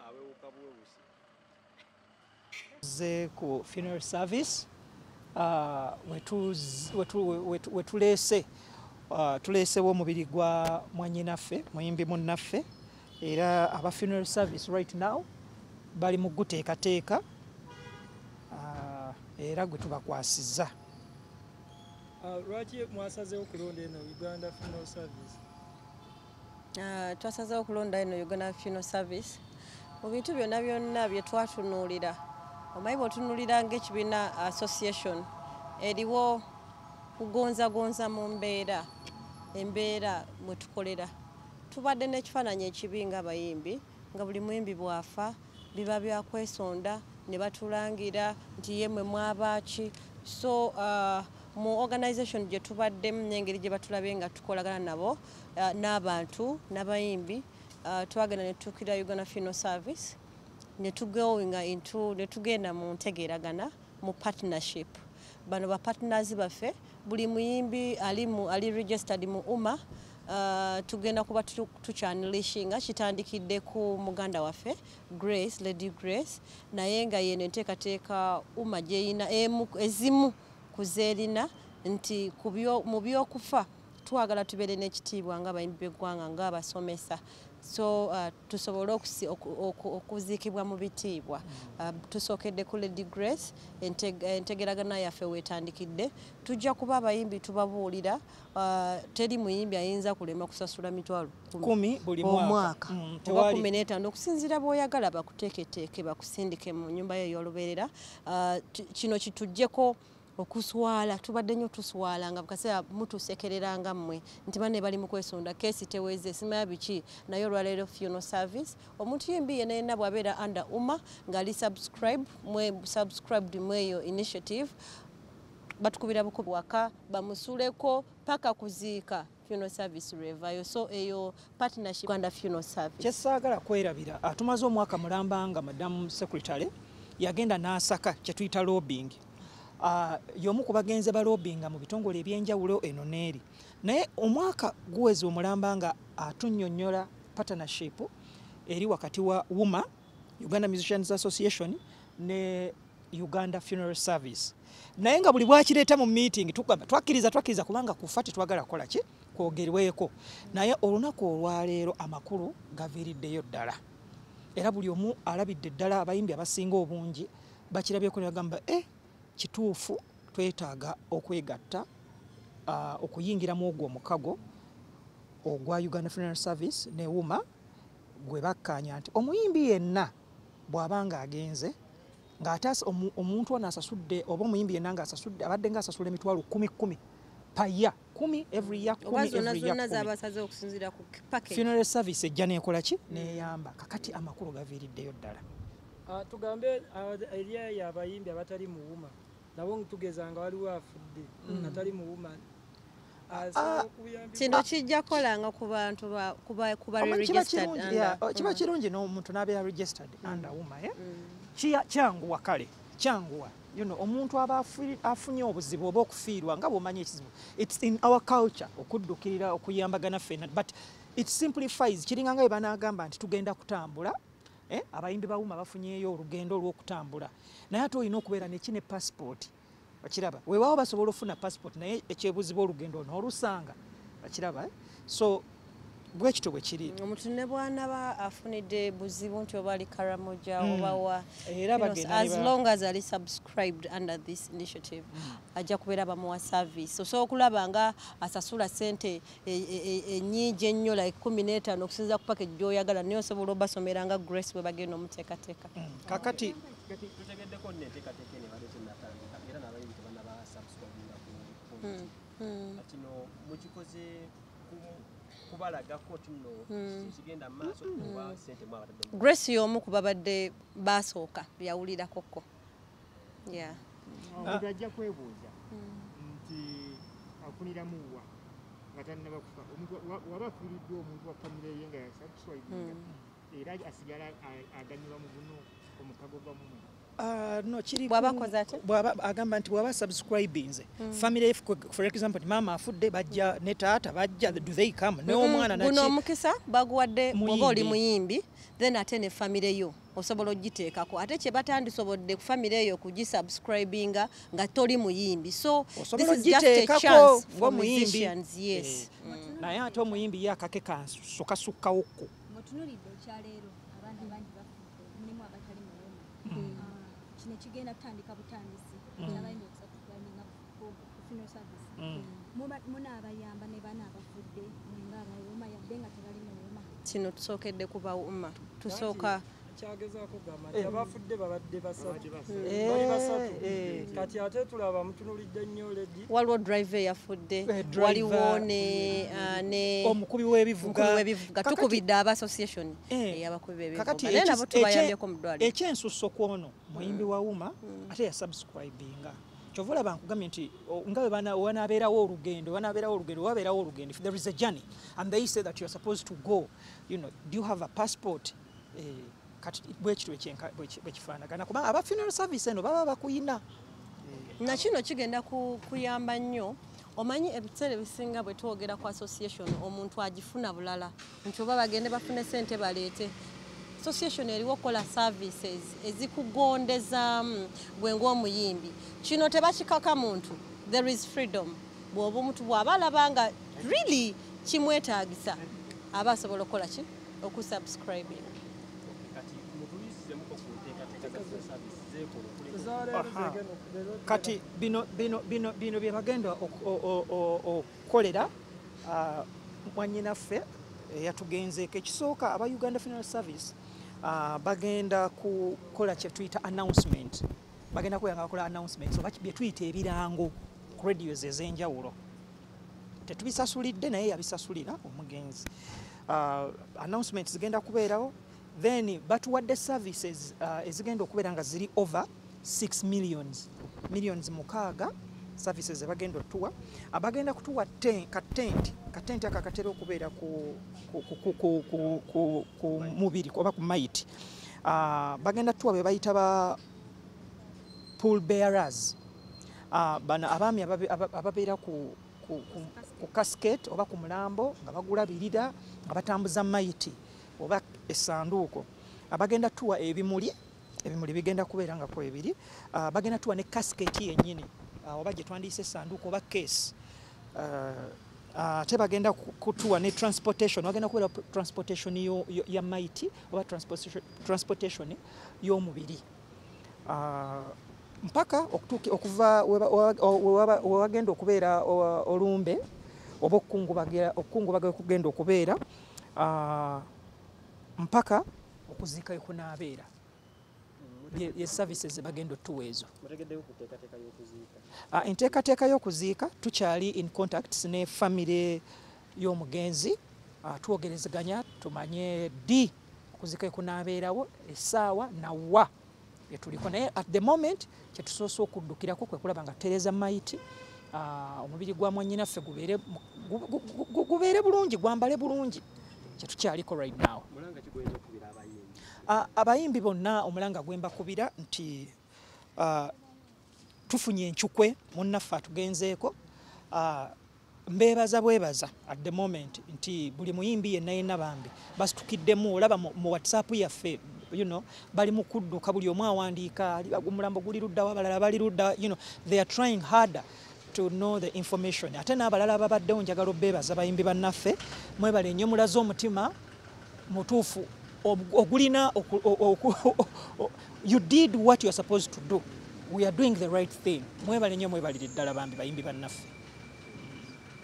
awewuka buwewusi ze ku funeral service wetuleese tuleesewo omubiri gwa mwannyinaffe muyimbi munnaffe era aba funeral service right now bali mu guteekateeka era gwe tubakwasizza. Lwaki mwasazeewo okulonda eno Uganda Funeral Service? Twasazeewo okulonda eno Uganda Funeral Service mu bintu byonna byonna bye twatunuulira. Omanyi bw'otunuulira ng'ekibiina association eriwo kugonzagonza mu embeera mwe tukolera. Tubadde n'ekifaananyi ekibi ng'abayimbi nga buli muyimbi bwafa biba byakwesonda ne batulangira nti yemmwe mwabaaki. So mu organisation gye tubaddemu n'engeri gye batulabye nga tukolagana nabo n'abantu n'abayimbi twagenda ne tutuukira Uganda Funeral Service ne tugenda mu ntegeeragana mu partnership. Bano ba partners baffe buli muyimbi ali registered mu UMA. Tugenda kuba tukyanilishinga kitandikidde ku muganda waffe Grace, Lady Grace, naye nga yeno enteekateeka UMA gyeyina ezimu ku zeerina nti mu by'okufa twagala tubeere n'ekitiibwa ng'abayimbi b'eggwanga ng'abasomesa. So tusobole okuziikibwa mu bitiibwa. Tusookedde ku Lady Grace, entegeragana yaffe weetandikidde. Tujja kuba abayimbi tubabuulira teri muyimbi ayinza kulema kusasula mitwalo 10 buli mwaka oba 15 okusinziira bw'oyagala bakuteeketeeke bakusindike mu nnyumba yo ey'olubeerera. Kino kituggyeko okuswala. Tubadde nnyo tuswala nga bukaseera mutusekereranga mmwe nti bane bali mu kwesonda keesi teweze simaya biki naye olwaleero funeral service omuntu yembi yenna bw'abeera under UMA ng'ali subscribed mweyo initiative batukubira bukubi waka bamusuleko paka kuziika funeral service revayo. So eyo partnership Uganda Funeral Service. Kyesaagala kwerabira tumaze omwaka mulamba nga Madam Secretary yagenda n'asaka kye tuyita lobbying. Y'omu ku bagenze balobinga mu bitongole ebyenjawulo eno n'eri. Naye omwaka guweze omulamba nga atunnyonnyola partnership eri wakati wa UMA, Uganda Musicians Association, ne Uganda Funeral Service. Naye nga buli bwakireeta mu meeting twakkiriza kubanga kufa tetwagala kukola ki kwogerweko. Naye olunaku olwaleero amakulu gaviiriddeyo ddala. Era buli omu alabidde ddala abayimbi abasinga obungi bakirabyeko ne bagamba kituufu twetaaga okwegatta okuyingiramu ogwo omukago ogwa Uganda Funeral Service ne UMA gwe bakkaanya nti omuyimbi yenna bw'abanga agenze ng'ate omuntu ono asasudde oba omuyimbi yenna ng'asasudde abadde ng'asasula emitwalo 10 paya 10 every year 10 Funeral Service ejja neekola ki neeyamba. Kakati amakulu gaviiriddeyo ddala. Tugambe eri abayimbi abatali mu UMA nabo tugezanga waliwo afudde atali mu UMA. Kino kijja kolanga ku bantu kuba registered. Kiba kirungi n'omuntu n'abeera registered under UMA. Kyanguwa kale kyanguwa omuntu aba afunye obuzibu oba okufiirwa nga bw'omanyi ekizibu. It's in our culture okuddukirira okuyambagana ffenna but it simplifies. Kiringa nga bwe banaagamba nti tugenda kutambula. Abayimbi ba UMA bafunyeyo olugendo olw'okutambula naye ate olina okubeera nekine passport bakiraba weewaawo basobola ofuna passport naye ekyebuzibu olugendo n'olusanga bakiraba. So bwe kityo bwe kiri omuntu ne bw'anaba afunidde buzibu nti oba ali Karamoja oba wa as long as ali subscribed under this initiative ajja kubeera bamuwa service. So okulaba nga asasula ssente ennyingi ennyo like 15 okusinziira ku package gy'oyagala naye osobola obasomera nga Grace bwe bagenda omuteekateeka. Kakati tutegeddeko nneeteekateeka ene bade zinatandika era n'abayimbi tebannaba subscribinga ku kino mukikoze kubalagako tino kigenda maaso kuba sente mwabadde. Grace y'omu ku babadde baasooka yawulirakoko. Ajja kwebuuza nti afuniramu wa nga tannaba kufa waba afiiriddwa omuntu wa famire ye nga yasubscribinga era asigala aganyulwa mu guno omukago gwa mumwe. No, kiri Bw'abakoze ate? agamba nti bw'aba subscribinze family for example mama afudde bajja ne taata bajja do they come ne omwana guno omukisa baguwadde bw'oba oli muyimbi then ate ne family yo osobola ogiteekako ate kye batandisobodde ku family eyo kugisubscribinga nga toli muyimbi so this is just a chance for musicians. Yes. naye ate omuyimbi ye akake kasukasukawokko mutunulidde ekyaleero abantu bangi bafudde mulimu abatali muwoma kino kigenda kutandika butandisi abayimbi okusubscribinga ku funeral service munaabayamba ne bana abafudde mwenga abayoma yadde nga tebali muwoma kino tusookedde kubawuma tusooka kyagezaako gamba nti abafudde babadde basatu bali basatu kati ate tulaba mutunulidde nnyo ledi waliwo driver yafudde waliwo ne omukubi w'ebivuga tukubidde aba association ey'abakubi b'ebivuga naye nabo tubayambyeko mu ddwaliro ekyensusso kwono muyimbi wa wuma ate yasubscribinga kyova olaba nkugambye nti nga wanaabeerawo olugendo wabeerawo olugendo if there is a journey and they say that you are supposed to go do you have a passport kati bwekitwe bwekifaanagana kubanga aba funeral service eno baba bakuyina na kino kigenda kuyamba nnyo omanyi ebiseera ebisinga bwe twogera ku association omuntu agifuna bulala nti oba bagende bafune ssente baleete association eriwo okukola services ezikugondezaamu gwe ng'omuyimbi kino tebakikaka muntu there is freedom bw'oba omuntu bw'aba alaba nga really kimwetaagisa aba asobola okukola ki okusubscribing kati bino bye bagenda okukolera mwannyinaffe yatugenzeeko ekisooka aba Uganda Funeral Service bagenda kukola kye tuyita announcement bagenda kuyanga bakola announcement oba bye tuyita ebirango ku radios ez'enjawulo tetubisasulidde naye yabisasulira omugenzi announcement zigenda kubeerawo then batuwadde services ezigenda okubeera nga ziri over 6 millions mukaaga services ebagenda otuwa abagenda kutuwa katenti akakatera okubeera ku mubiri oba ku maiti bagenda tuwa be bayita ba pool bearers bano abaami ababeera ku casket oba ku mulambo nga bagulabirira nga batambuza maiti oba essanduuko abagenda tuwa ebimuli bigenda kubeera nga kwebiri bagenda tuwa ne casket yennyini oba gye twandiyise essanduuko oba case ate bagenda kutuwa ne transportation bagenda kubeera transportation ya maiti oba transportation y'omubiri mpaka okuva wewagenda okubeera olumbe oba okukungubaga okugenda okubeera mpaka okuziika wekunaabeera ye services bagenda otuwa ezo enteekateeka y'okuziika tukyali in contacts ne family y'omugenzi twogerezeganya tumanye ddi okuziika wekunaabeerawo essaawa nawa etuliko naye at the moment kyetusoose okuddukirako kwe kulaba nga tereza maiti omubiri gwa mwannyinaffe gubeere bulungi gwambale bulungi kyetukyaliko right now abayimbi bonna omulanga gwembakubira nti tufunye enkyukwe munnaffe atugenzeeko mbeebaza bwebaza at the moment nti buli muyimbi yenna bambi basitukiddemu olaba mu whatsapp yaffe bali mu kudduka buli omu awandiika omulambo guli luddawo abalala bali ludda they are trying harder to know the information ate n'abalala ababaddewo njagala obeebaza bayimbi bannaffe mwebale nnyo mulaze omutima mutuufu ogulina you did what you are supposed to do we are doing the right thing mwebale nnyo mwebalire ddala bambi bayimbi bannaffe